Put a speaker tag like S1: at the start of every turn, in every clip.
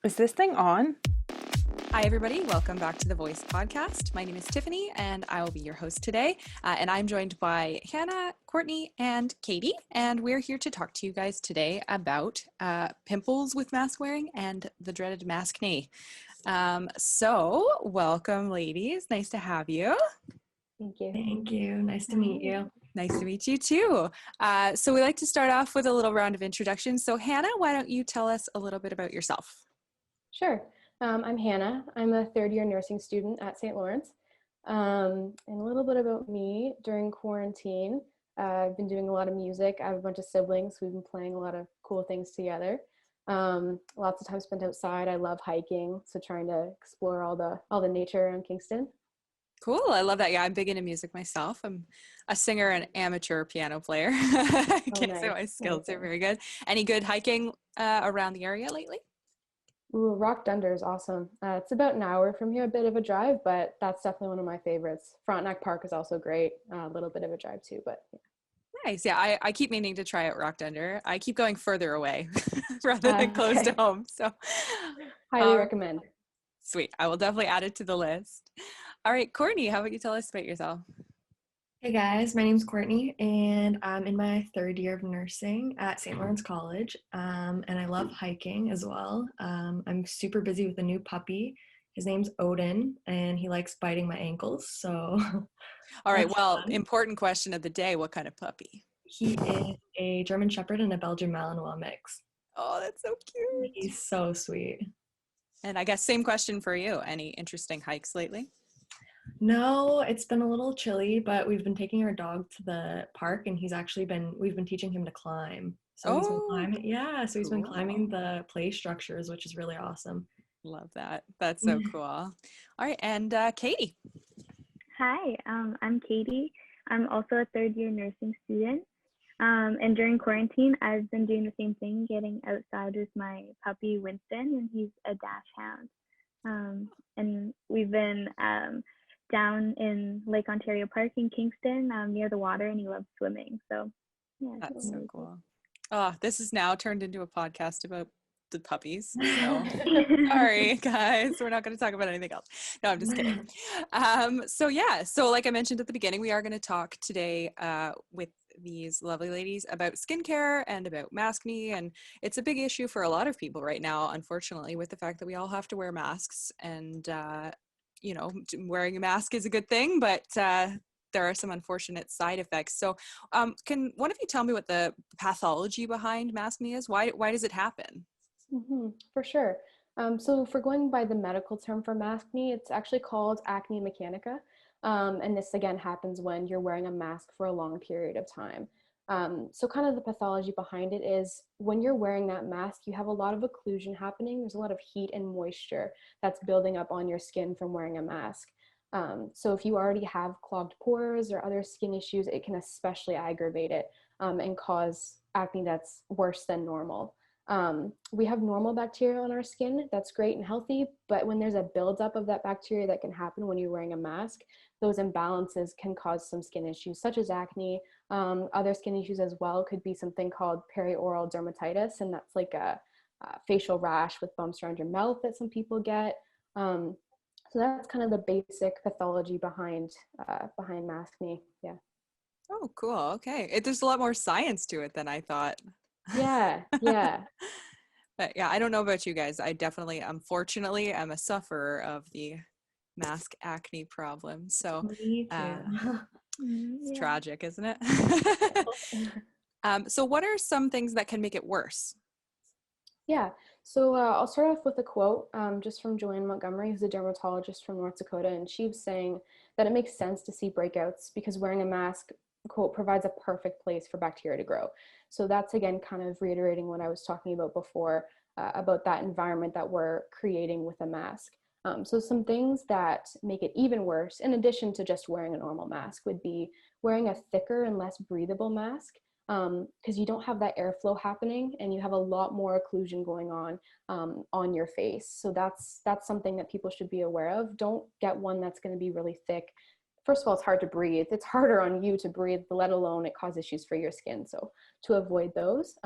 S1: Is this thing on?
S2: Hi, everybody. Welcome back to the Voice Podcast. My name is Tiffany, and I will be your host today. And I'm joined by Hannah, Courtney, and Katie. And we're here to talk to you guys today about pimples with mask wearing and the dreaded maskne. So welcome, ladies. Nice to have you.
S3: Thank you.
S4: Thank you. Nice to meet you.
S2: Nice to meet you too. So we like to start off with a little round of introductions. So Hannah, why don't you tell us a little bit about yourself?
S3: Sure. I'm Hannah. I'm a third-year nursing student at St. Lawrence. And a little bit about me. During quarantine, I've been doing a lot of music. I have a bunch of siblings. We've been playing a lot of cool things together. Lots of time spent outside. I love hiking, so trying to explore all the nature around Kingston.
S2: Cool. I love that. Yeah, I'm big into music myself. I'm a singer and amateur piano player. I can't say my skills are very good. Any good hiking around the area lately?
S3: Ooh, Rock Dunder is awesome. It's about an hour from here, a bit of a drive, but that's definitely one of my favorites. Frontenac Park is also great. A little bit of a drive too, but yeah.
S2: Nice. Yeah, I keep meaning to try out Rock Dunder. I keep going further away rather than close to home. So
S3: highly recommend.
S2: Sweet. I will definitely add it to the list. All right, Courtney, how about you tell us about yourself?
S4: Hey guys, my name's Courtney, and I'm in my third year of nursing at St. Lawrence College, and I love hiking as well. I'm super busy with a new puppy. His name's Odin, and he likes biting my ankles, so
S2: all right, well,
S4: fun.
S2: Important question of the day. What kind of puppy?
S4: He is a German Shepherd and a Belgian Malinois mix.
S2: Oh, that's so cute.
S4: He's so sweet.
S2: And I guess same question for you. Any interesting hikes lately?
S4: No, it's been a little chilly, but we've been taking our dog to the park, and we've been teaching him to climb. So he's been climbing. Yeah, so he's been climbing the play structures, which is really awesome.
S2: Love that. That's so cool. All right, and Katie.
S5: Hi, I'm Katie. I'm also a third-year nursing student. And during quarantine, I've been doing the same thing, getting outside with my puppy Winston, and he's a dash hound. And we've been down in Lake Ontario Park in Kingston, near the water, and he loves swimming. So yeah,
S2: that's so cool. Oh, this is now turned into a podcast about the puppies. So sorry guys, we're not going to talk about anything else. No, I'm just kidding. So like I mentioned at the beginning, we are going to talk today with these lovely ladies about skincare and about maskne, and it's a big issue for a lot of people right now, unfortunately, with the fact that we all have to wear masks, and wearing a mask is a good thing, but there are some unfortunate side effects. So can one of you tell me what the pathology behind maskne is? Why does it happen?
S3: For sure. So for going by the medical term for maskne, it's actually called Acne Mechanica. And this again happens when you're wearing a mask for a long period of time. So kind of the pathology behind it is when you're wearing that mask, you have a lot of occlusion happening. There's a lot of heat and moisture that's building up on your skin from wearing a mask. So if you already have clogged pores or other skin issues, it can especially aggravate it and cause acne that's worse than normal. We have normal bacteria on our skin that's great and healthy, but when there's a buildup of that bacteria that can happen when you're wearing a mask, those imbalances can cause some skin issues such as acne. Other skin issues as well could be something called perioral dermatitis, and that's like a facial rash with bumps around your mouth that some people get. So that's kind of the basic pathology behind maskne. Yeah.
S2: Oh, cool. Okay. There's a lot more science to it than I thought.
S3: Yeah.
S2: But yeah, I don't know about you guys. I definitely, unfortunately, am a sufferer of the mask acne problem. So
S4: me too.
S2: It's tragic, isn't it? So what are some things that can make it worse?
S3: Yeah, so I'll start off with a quote just from Joanne Montgomery, who's a dermatologist from North Dakota, and she was saying that it makes sense to see breakouts because wearing a mask, quote, provides a perfect place for bacteria to grow. So that's, again, kind of reiterating what I was talking about before about that environment that we're creating with a mask. So some things that make it even worse, in addition to just wearing a normal mask, would be wearing a thicker and less breathable mask, because you don't have that airflow happening and you have a lot more occlusion going on your face. So that's something that people should be aware of. Don't get one that's going to be really thick. First of all, it's hard to breathe. It's harder on you to breathe, let alone it cause issues for your skin. So to avoid those.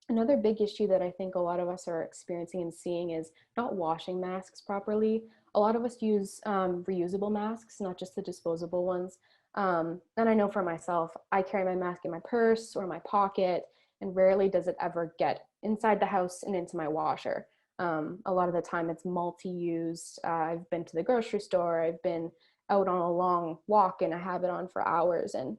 S3: Another big issue that I think a lot of us are experiencing and seeing is not washing masks properly. A lot of us use reusable masks, not just the disposable ones. And I know for myself, I carry my mask in my purse or my pocket, and rarely does it ever get inside the house and into my washer. A lot of the time it's multi-used. I've been to the grocery store, I've been out on a long walk and I have it on for hours. And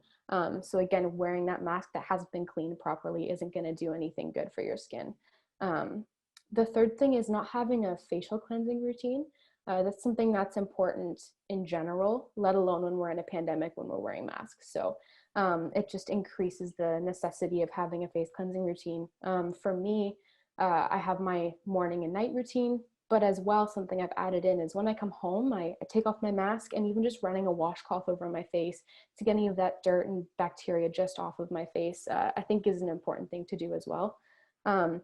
S3: so again, wearing that mask that hasn't been cleaned properly isn't going to do anything good for your skin. Um, the third thing is not having a facial cleansing routine. That's something that's important in general, let alone when we're in a pandemic when we're wearing masks. So it just increases the necessity of having a face cleansing routine. For me, I have my morning and night routine, but as well, something I've added in is when I come home, I take off my mask, and even just running a washcloth over my face to get any of that dirt and bacteria just off of my face, I think is an important thing to do as well. Um,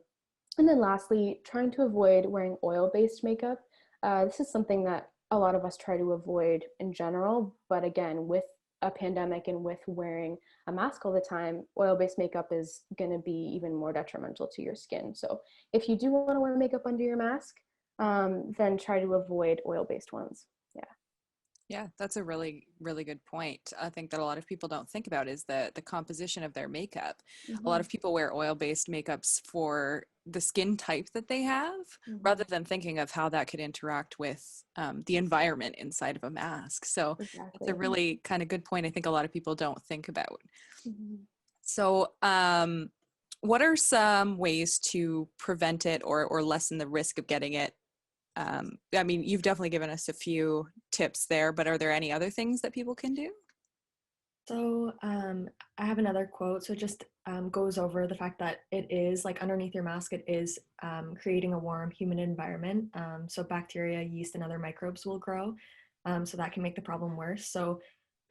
S3: and then lastly, trying to avoid wearing oil-based makeup. This is something that a lot of us try to avoid in general, but again, with a pandemic and with wearing a mask all the time, oil-based makeup is going to be even more detrimental to your skin. So if you do want to wear makeup under your mask, then try to avoid oil-based ones. Yeah.
S2: Yeah, that's a really, really good point. I think that a lot of people don't think about is the composition of their makeup. A lot
S3: Mm-hmm.
S2: of people wear oil-based makeups for the skin type that they have, rather than thinking of how that could interact with the environment inside of a mask. So it's a
S3: Exactly.
S2: really kind of good point I think a lot of people don't think about.
S3: Mm-hmm.
S2: So what are some ways to prevent it or lessen the risk of getting it? I mean, you've definitely given us a few tips there, but are there any other things that people can do?
S4: So I have another quote. So it just goes over the fact that it is like underneath your mask, it is creating a warm, humid environment. So bacteria, yeast, and other microbes will grow. So that can make the problem worse. So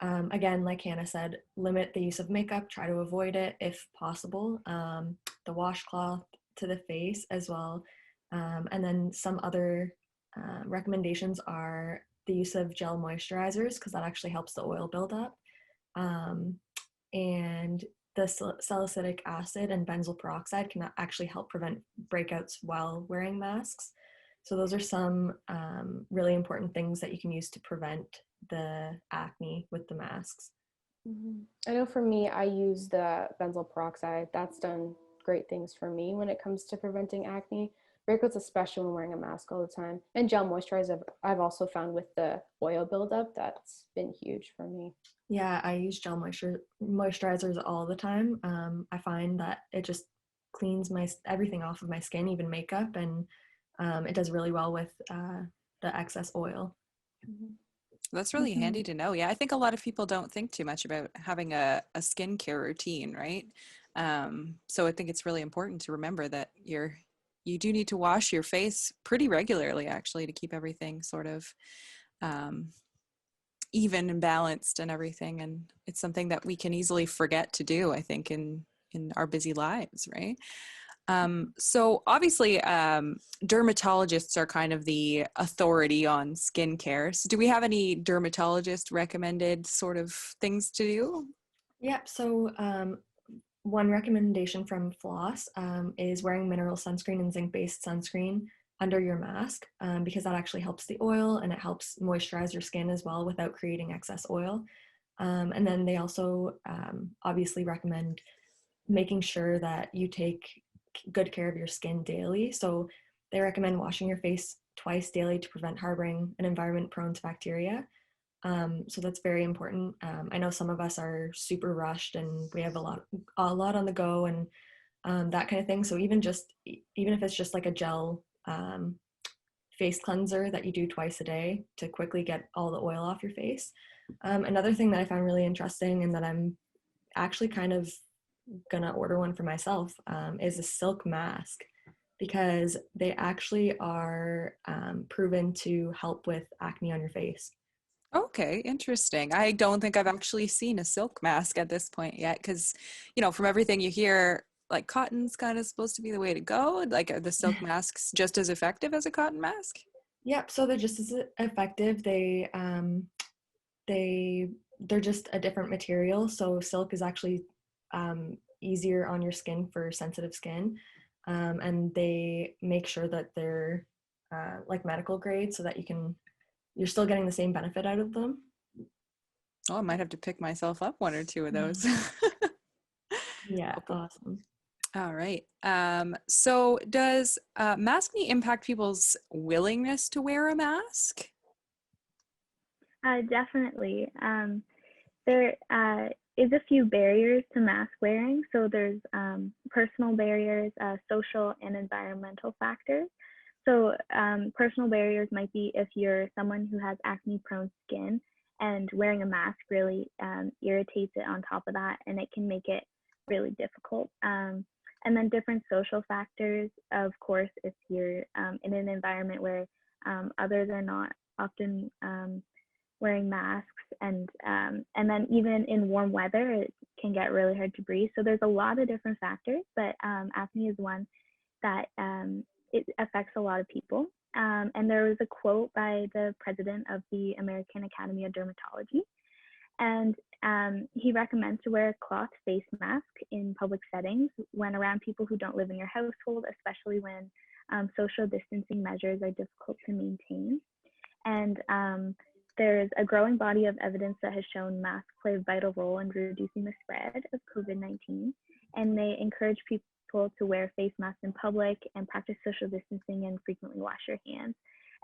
S4: again, like Hannah said, limit the use of makeup, try to avoid it if possible. The washcloth to the face as well. And then some other recommendations are the use of gel moisturizers because that actually helps the oil build up. Um, and the salicylic acid and benzoyl peroxide can actually help prevent breakouts while wearing masks. So those are some really important things that you can use to prevent the acne with the masks.
S3: Mm-hmm. I know for me, I use the benzoyl peroxide. That's done great things for me when it comes to preventing acne. Breakouts, especially when wearing a mask all the time. And gel moisturizer, I've also found with the oil buildup, that's been huge for me.
S4: Yeah, I use gel moisturizers all the time. I find that it just cleans my everything off of my skin, even makeup, and it does really well with the excess oil.
S3: Mm-hmm.
S2: That's really handy to know. Yeah, I think a lot of people don't think too much about having a skincare routine, right? So I think it's really important to remember that you do need to wash your face pretty regularly, actually, to keep everything sort of um, even and balanced and everything. And it's something that we can easily forget to do, I think, in our busy lives, right? So obviously, dermatologists are kind of the authority on skincare. So do we have any dermatologist recommended sort of things to do?
S4: Yeah, so one recommendation from Floss is wearing mineral sunscreen and zinc-based sunscreen under your mask because that actually helps the oil and it helps moisturize your skin as well without creating excess oil. And then they also obviously recommend making sure that you take good care of your skin daily. So they recommend washing your face twice daily to prevent harboring an environment prone to bacteria. So that's very important. I know some of us are super rushed and we have a lot on the go and that kind of thing. So even if it's just like a gel face cleanser that you do twice a day to quickly get all the oil off your face. Another thing that I found really interesting and that I'm actually kind of gonna order one for myself is a silk mask because they actually are proven to help with acne on your face.
S2: Okay, interesting. I don't think I've actually seen a silk mask at this point yet because, from everything you hear, like cotton's kind of supposed to be the way to go. Like, are the silk masks just as effective as a cotton mask?
S4: Yep, so they're just as effective. They're just a different material. So silk is actually easier on your skin for sensitive skin. and they make sure that they're like medical grade so that you're still getting the same benefit out of them.
S2: Oh, I might have to pick myself up one or two of those.
S4: Yeah, awesome.
S2: All right. So does Maskne impact people's willingness to wear a mask?
S5: Definitely. There is a few barriers to mask wearing. So there's personal barriers, social and environmental factors. So personal barriers might be if you're someone who has acne-prone skin and wearing a mask really irritates it on top of that, and it can make it really difficult. And then different social factors, of course, if you're in an environment where others are not often wearing masks, and then even in warm weather, it can get really hard to breathe. So there's a lot of different factors, but acne is one that it affects a lot of people. And there was a quote by the president of the American Academy of Dermatology, and he recommends to wear a cloth face mask in public settings when around people who don't live in your household, especially when social distancing measures are difficult to maintain. And there's a growing body of evidence that has shown masks play a vital role in reducing the spread of COVID-19, and they encourage people to wear face masks in public and practice social distancing and frequently wash your hands.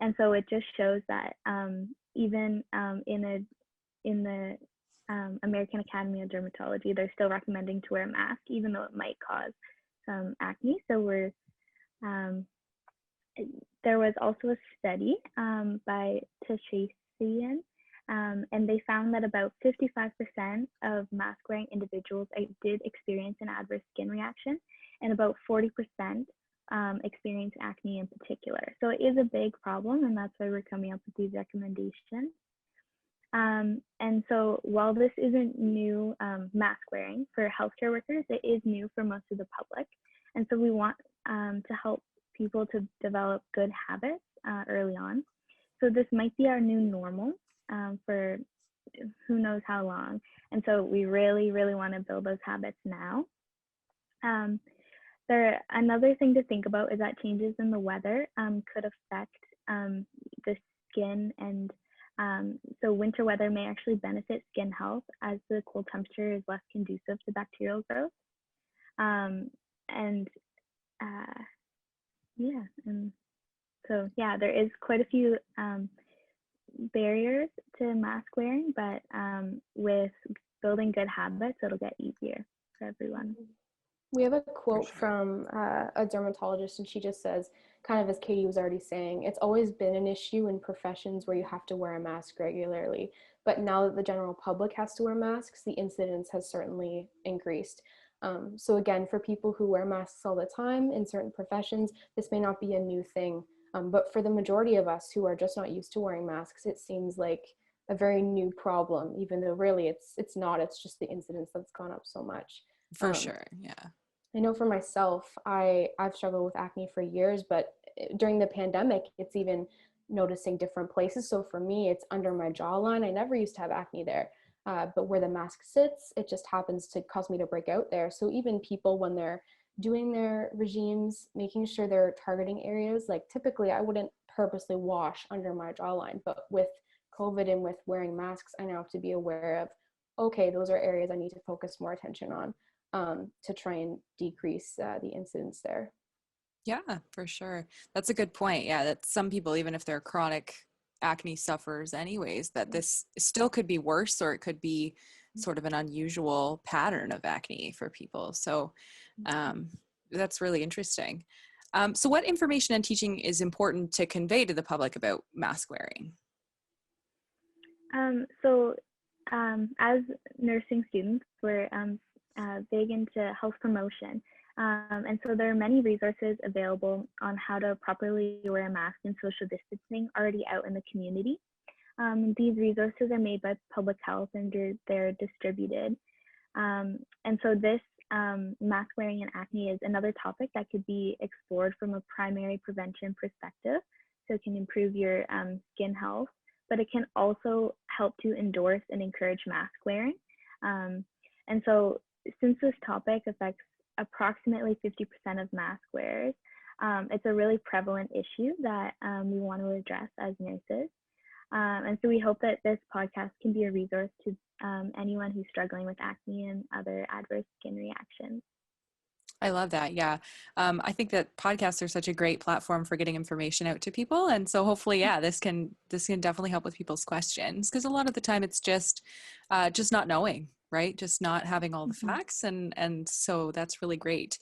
S5: And so it just shows that even in the American Academy of Dermatology, they're still recommending to wear a mask, even though it might cause some acne. So there was also a study by Tashacian, and they found that about 55% of mask-wearing individuals did experience an adverse skin reaction, and about 40% experience acne in particular. So it is a big problem, and that's why we're coming up with these recommendations. And so while this isn't new mask wearing for healthcare workers, it is new for most of the public. And so we want to help people to develop good habits early on. So this might be our new normal for who knows how long. And so we really, really want to build those habits now. Another thing to think about is that changes in the weather could affect the skin, and so winter weather may actually benefit skin health as the cold temperature is less conducive to bacterial growth. There is quite a few barriers to mask wearing, but with building good habits, it'll get easier for everyone.
S3: We have a quote from a dermatologist, and she just says, kind of as Katie was already saying, it's always been an issue in professions where you have to wear a mask regularly. But now that the general public has to wear masks, the incidence has certainly increased. So again, for people who wear masks all the time in certain professions, this may not be a new thing. But for the majority of us who are just not used to wearing masks, it seems like a very new problem, even though really it's not. It's just the incidence that's gone up so much.
S2: For sure, yeah.
S3: I know for myself, I've struggled with acne for years, but during the pandemic, it's even noticing different places. So for me, it's under my jawline. I never used to have acne there, but where the mask sits, it just happens to cause me to break out there. So even people, when they're doing their regimes, making sure they're targeting areas, like typically I wouldn't purposely wash under my jawline, but with COVID and with wearing masks, I now have to be aware of, okay, those are areas I need to focus more attention on. To try and decrease the incidence there.
S2: Yeah, for sure. That's a good point. Yeah, that some people, even if they're chronic acne sufferers anyways, that this still could be worse, or it could be sort of an unusual pattern of acne for people. So that's really interesting. So what information and teaching is important to convey to the public about mask wearing?
S5: As nursing students, we're big into health promotion. And so there are many resources available on how to properly wear a mask and social distancing already out in the community. These resources are made by public health, and they're distributed. And so this mask wearing and acne is another topic that could be explored from a primary prevention perspective. So it can improve your skin health, but it can also help to endorse and encourage mask wearing. And so since this topic affects approximately 50% of mask wearers. It's a really prevalent issue that we want to address as nurses. And so we hope that this podcast can be a resource to anyone who's struggling with acne and other adverse skin reactions.
S2: I love that. Yeah. I think that podcasts are such a great platform for getting information out to people. And so hopefully, yeah, this can definitely help with people's questions, because a lot of the time it's just not knowing, right? Just not having all the facts. And so that's really great.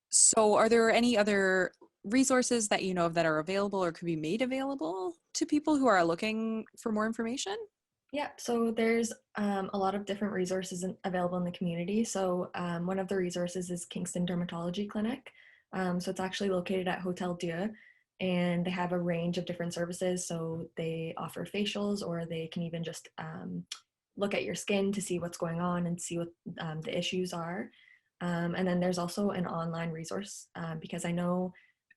S2: So are there any other resources that you know of that are available or could be made available to people who are looking for more information?
S4: Yeah, so there's a lot of different resources available in the community. So one of the resources is Kingston Dermatology Clinic. So it's actually located at Hotel Dieu, and they have a range of different services. So they offer facials, or they can even just look at your skin to see what's going on and see what the issues are. And then there's also an online resource because I know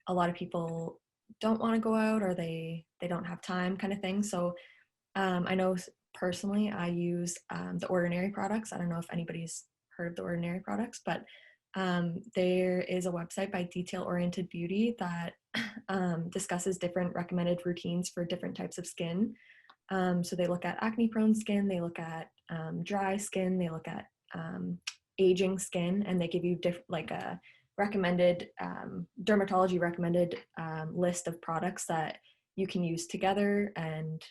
S4: a lot of people don't want to go out, or they don't have time, kind of thing. So I know personally I use the Ordinary products. I don't know if anybody's heard of the Ordinary products, but there is a website by Detail Oriented Beauty that discusses different recommended routines for different types of skin. So they look at acne prone skin, they look at dry skin, they look at aging skin, and they give you like a recommended dermatology recommended list of products that you can use together, and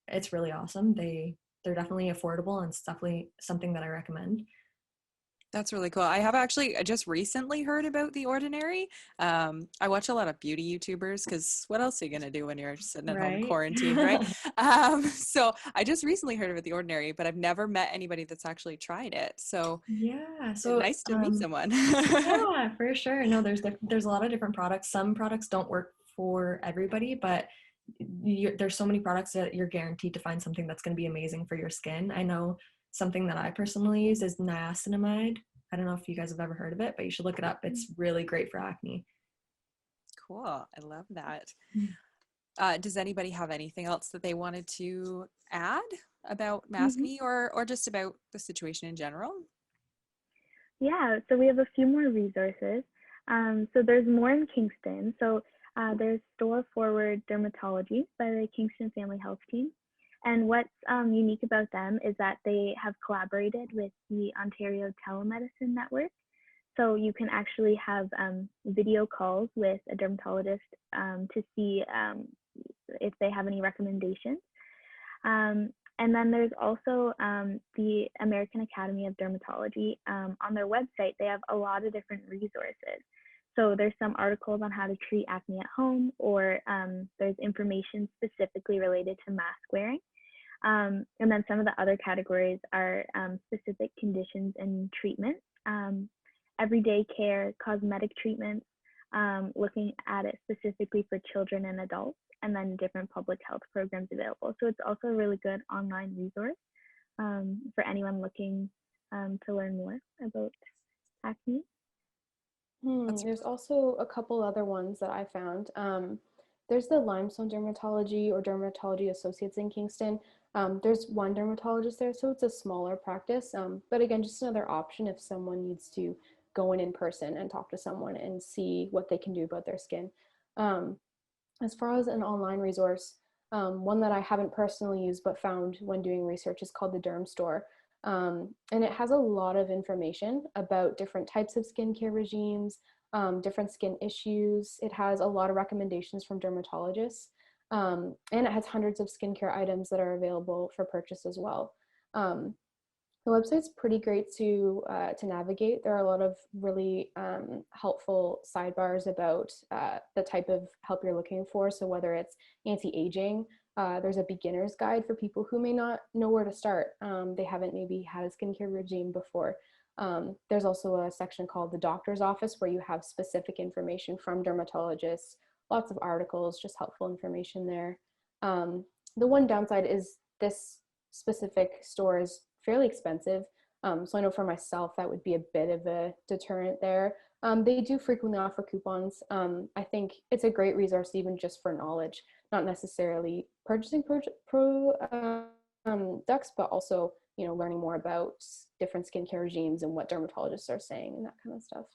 S4: it's really awesome. They're definitely affordable, and it's definitely something that I recommend.
S2: That's really cool. I have actually just recently heard about The Ordinary. I watch a lot of beauty YouTubers because what else are you going to do when you're sitting at home quarantined, right? So I just recently heard about The Ordinary, but I've never met anybody that's actually tried it. So
S4: yeah, so
S2: nice to meet someone.
S4: Yeah, for sure. No, there's a lot of different products. Some products don't work for everybody, but there's so many products that you're guaranteed to find something that's going to be amazing for your skin. I know something that I personally use is niacinamide. I don't know if you guys have ever heard of it, but you should look it up. It's really great for acne.
S2: Cool. I love that. Does anybody have anything else that they wanted to add about Maskne or just about the situation in general?
S5: Yeah, so we have a few more resources. So there's more in Kingston. So there's Store Forward Dermatology by the Kingston Family Health Team. And what's unique about them is that they have collaborated with the Ontario Telemedicine Network. So you can actually have video calls with a dermatologist to see if they have any recommendations. And then there's also the American Academy of Dermatology. On their website, they have a lot of different resources. So there's some articles on how to treat acne at home, or there's information specifically related to mask wearing. And then some of the other categories are specific conditions and treatments, everyday care, cosmetic treatments, looking at it specifically for children and adults, and then different public health programs available. So it's also a really good online resource for anyone looking to learn more about acne.
S3: There's also a couple other ones that I found. There's the Limestone Dermatology or Dermatology Associates in Kingston. There's one dermatologist there, so it's a smaller practice. But again, just another option if someone needs to go in person and talk to someone and see what they can do about their skin. As far as an online resource, one that I haven't personally used but found when doing research is called the Derm Store. And it has a lot of information about different types of skincare regimes, different skin issues. It has a lot of recommendations from dermatologists, and it has hundreds of skincare items that are available for purchase as well. The website's pretty great to navigate. There are a lot of really helpful sidebars about the type of help you're looking for. So whether it's anti-aging, there's a beginner's guide for people who may not know where to start. They haven't maybe had a skincare regime before. There's also a section called the doctor's office where you have specific information from dermatologists, lots of articles, just helpful information there. The one downside is this specific store is fairly expensive. So I know for myself, that would be a bit of a deterrent there. They do frequently offer coupons. I think it's a great resource even just for knowledge, not necessarily purchasing products, but also learning more about different skincare regimes and what dermatologists are saying and that kind of stuff.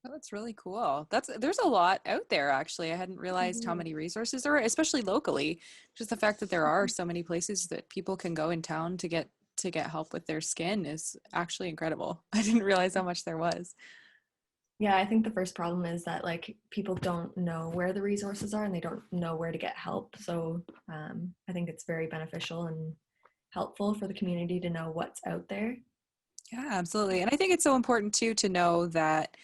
S2: Oh, that's really cool. There's a lot out there, actually. I hadn't realized how
S3: Mhm.
S2: many resources there are, especially locally. Just the fact that there are so many places that people can go in town to get help with their skin is actually incredible. I didn't realize how much there was.
S4: Yeah, I think the first problem is that like people don't know where the resources are and they don't know where to get help. So I think it's very beneficial and helpful for the community to know what's out there.
S2: Yeah, absolutely. And I think it's so important too to know that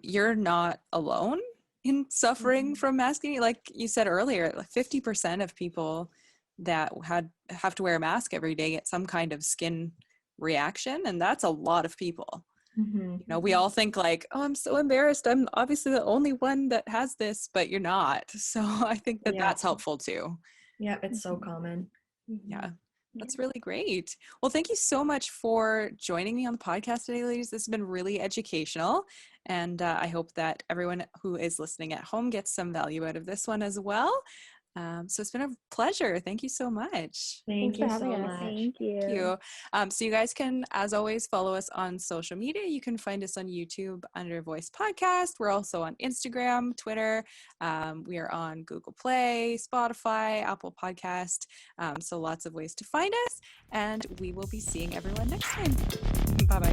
S2: you're not alone in suffering from masking. Like you said earlier, like 50% of people that have to wear a mask every day get some kind of skin reaction, and that's a lot of people.
S4: Mm-hmm.
S2: We all think like, oh, I'm so embarrassed. I'm obviously the only one that has this, but you're not. So I think that
S4: Yeah.
S2: that's helpful too.
S4: Yeah, it's so common.
S2: Yeah. That's
S5: Yeah.
S2: really great. Well, thank you so much for joining me on the podcast today, ladies. This has been really educational. And I hope that everyone who is listening at home gets some value out of this one as well. So it's been a pleasure. Thank you so much.
S4: Thank
S3: Thanks for
S4: you
S3: having
S4: so
S3: us.
S4: much.
S5: Thank you.
S2: Thank you. So you guys can, as always, follow us on social media. You can find us on YouTube under Voice Podcast. We're also on Instagram, Twitter. We are on Google Play, Spotify, Apple Podcast. So lots of ways to find us. And we will be seeing everyone next time. Bye-bye.